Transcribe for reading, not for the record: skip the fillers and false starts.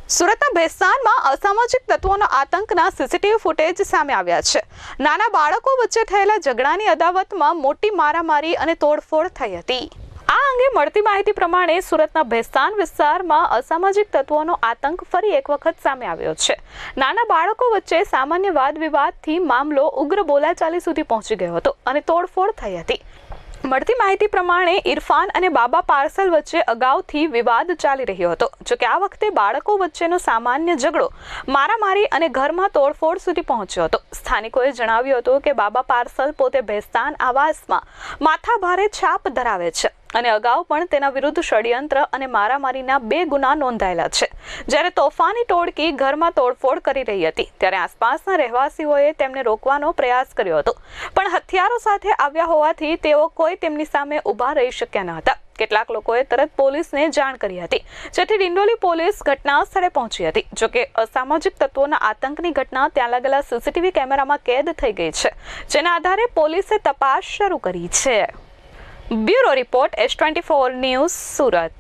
સુરતના ભેસ્તાનમાં અસામાજિક તત્વોનો આતંકના સીસીટીવી ફૂટેજ સામે આવ્યા છે। નાના બાળકો વચ્ચે થયેલા ઝઘડાની અદાવતમાં મોટી મારામારી અને તોડફોડ થઈ હતી। આ અંગે મળતી માહિતી પ્રમાણે સુરતના ભેસ્તાન વિસ્તારમાં અસામાજિક તત્વોનો આતંક ફરી એક વખત સામે આવ્યો છે। નાના બાળકો વચ્ચે સામાન્ય વાદ વિવાદથી મામલો ઉગ્ર બોલાચાલી સુધી પહોંચી ગયો હતો અને તોડફોડ થઈ હતી। મળતી માહિતી પ્રમાણે ઇરફાન અને બાબા પાર્સલ વચ્ચે અગાઉથી વિવાદ ચાલી રહ્યો હતો। જો કે આ વખતે બાળકો વચ્ચેનો સામાન્ય ઝઘડો મારામારી અને ઘરમાં તોડફોડ સુધી પહોંચ્યો હતો। સ્થાનિકોએ જણાવ્યું હતું કે બાબા પાર્સલ પોતે ભેસ્તાન આવાસમાં માથાભારે છાપ ધરાવે છે અને અગાઉ પણ તેના વિરુદ્ધ ષડયંત્ર અને મારામારીના 2 ગુના નોંધાયેલા છે। જ્યારે તોફાની ટોળકી ઘરમાં તોડફોડ કરી રહી હતી ત્યારે આસપાસના રહેવાસીઓએ તેમને રોકવાનો પ્રયાસ કર્યો હતો, પણ હથિયારો સાથે આવ્યા હોવાથી તેઓ કોઈ તેમની સામે ઊભા રહી શક્યા ન હતા। કેટલાક લોકોએ તરત પોલીસને જાણ કરી હતી, જેથી ડિંડોલી પોલીસ ઘટના સ્થળે પહોંચી હતી। જો કે અસામાજિક તત્વોના આતંકની ઘટના ત્યાં લાગેલા સીસીટીવી કેમેરામાં કેદ થઈ ગઈ છે, જેના આધારે પોલીસે તપાસ શરૂ કરી છે। Bureau report S24 news Surat.